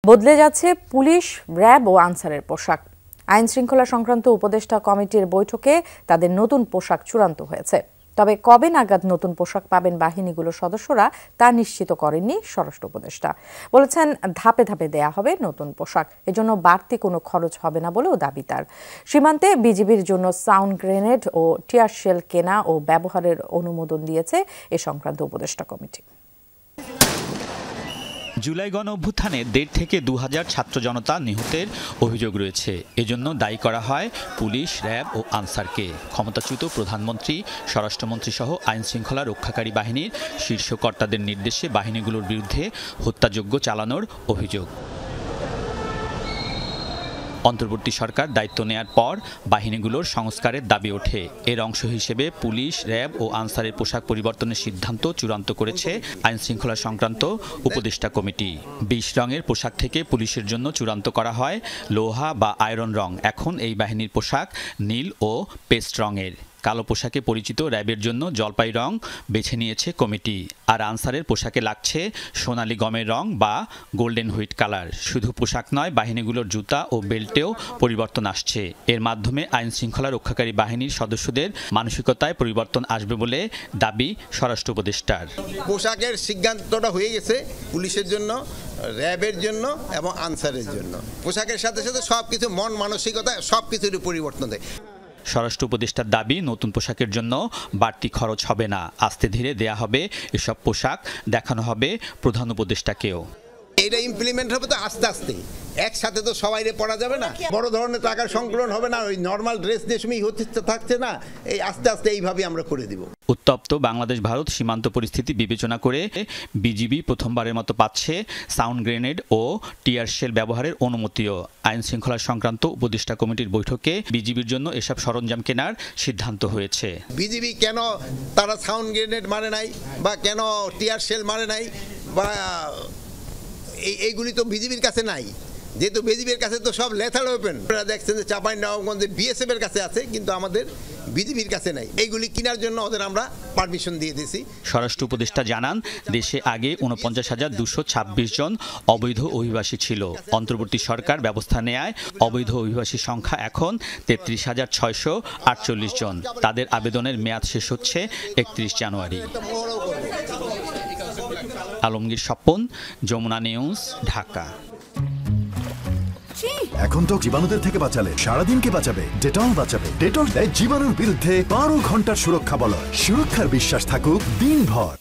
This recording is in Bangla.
বদলে যাচ্ছে পুলিশ, র্যাব ও আনসারের পোশাক। আইন শৃঙ্খলা সংক্রান্ত উপদেষ্টা কমিটির বৈঠকে তাদের নতুন পোশাক চূড়ান্ত হয়েছে। তবে কবে নাগাদ নতুন পোশাক পাবেন বাহিনীগুলোর সদস্যরা তা নিশ্চিত করেননি স্বরাষ্ট্র উপদেষ্টা। বলেছেন ধাপে ধাপে দেয়া হবে নতুন পোশাক, এজন্য বাড়তি কোনো খরচ হবে না বলেও দাবি তার। সীমান্তে বিজিবির জন্য সাউন্ড গ্রেনেড ও টিয়ার শেল কেনা ও ব্যবহারের অনুমোদন দিয়েছে এ সংক্রান্ত উপদেষ্টা কমিটি। জুলাই গণ অভ্যুত্থানে ১.৫ থেকে ২,০০০ ছাত্র জনতা নিহতের অভিযোগ রয়েছে। এজন্য দায়ী করা হয় পুলিশ, র্যাব ও আনসারকে। ক্ষমতাচ্যুত প্রধানমন্ত্রী, স্বরাষ্ট্রমন্ত্রী সহ আইন শৃঙ্খলা রক্ষাকারী বাহিনীর শীর্ষ কর্তাদের নির্দেশে বাহিনীগুলোর বিরুদ্ধে হত্যাযজ্ঞ চালানোর অভিযোগ। অন্তর্বর্তী সরকার দায়িত্ব নেয়ার পর বাহিনীগুলোর সংস্কারের দাবি ওঠে। এর অংশ হিসেবে পুলিশ, র্যাব ও আনসারের পোশাক পরিবর্তনের সিদ্ধান্ত চূড়ান্ত করেছে আইন শৃঙ্খলা সংক্রান্ত উপদেষ্টা কমিটি। ২০ রঙের পোশাক থেকে পুলিশের জন্য চূড়ান্ত করা হয় লোহা বা আয়রন রং। এখন এই বাহিনীর পোশাক নীল ও পেস্ট রঙের। কালো পোশাকে পরিচিত র্যাবের জন্য জলপাই রং বেছে নিয়েছে কমিটি। আর আনসারের পোশাকে লাগছে সোনালী গমের রং বা গোল্ডেন হুইট কালার। শুধু পোশাক নয়, বাহিনীগুলোর জুতা ও বেল্টেও পরিবর্তন আসছে। এর মাধ্যমে আইন শৃঙ্খলা রক্ষাকারী বাহিনীর সদস্যদের মানসিকতায় পরিবর্তন আসবে বলে দাবি স্বরাষ্ট্র উপদেষ্টার। পোশাকের সিদ্ধান্তটা হয়ে গেছে পুলিশের জন্য, র্যাবের জন্য এবং আনসারের জন্য। পোশাকের সাথে সাথে সবকিছু মন মানসিকতা সবকিছুরই পরিবর্তন দেয়। স্বরাষ্ট্র উপদেষ্টার দাবি, নতুন পোশাকের জন্য বাড়তি খরচ হবে না, আস্তে ধীরে দেয়া হবে এসব পোশাক, দেখানো হবে প্রধান উপদেষ্টাকেও। এটা ইমপ্লিমেন্ট হবে তো আস্তে আস্তে, একসাথে তো সবাই পড়া যাবে না। বড় ধরনের টাকার সংকলন হবে না, ওই নর্মাল ড্রেস দেশমই হতে থাকছে না, এই আস্তে আস্তে এইভাবে আমরা করে দিব। উত্তপ্ত বাংলাদেশ ভারত সীমান্ত পরিস্থিতি বিবেচনা করে বিজিবি প্রথমবারের মতো পাচ্ছে সাউন্ড গ্রেনেড ও টিয়ার শেল ব্যবহারের অনুমতিও। আইন শৃঙ্খলা সংক্রান্ত উপদেষ্টা কমিটির বৈঠকে বিজিবির জন্য এসব সরঞ্জাম কেনার সিদ্ধান্ত হয়েছে। বিজিবি কেন তারা সাউন্ড গ্রেনেড মারে নাই বা কেন টিয়ার শেল মারে নাই বা এইগুলি তো বিজিবির কাছে নাই, যেহেতু বিজিবির কাছে তো সব লেথাল ওয়েপেন। আপনারা দেখছেন যে চাঁপাইনবাবগঞ্জে বিএসএফ এর কাছে আছে, কিন্তু আমাদের বিজিবির কাছে নাই। এইগুলি কেনার জন্য ওদের আমরা পারমিশন দিয়ে দিয়েছি। স্বরাষ্ট্র উপদেষ্টা জানান, দেশে আগে ৪৯,২২৬ জন অবৈধ অভিবাসী ছিল। অন্তর্বর্তী সরকার ব্যবস্থা নেয়ায় অবৈধ অভিবাসীর সংখ্যা এখন ৩৩,৬৪৮ জন। তাদের আবেদনের মেয়াদ শেষ হচ্ছে ৩১ জানুয়ারি। আলমগীর স্বপন, যমুনা নিউজ, ঢাকা। এখন তো জীবাণুদের থেকে বাঁচালে সারাদিনকে বাঁচাবে ডেটল বাঁচাবে। ডেটল দেয় জীবাণুর বিরুদ্ধে ১২ ঘন্টার সুরক্ষা বলয়। সুরক্ষার বিশ্বাস থাকুক দিনভর।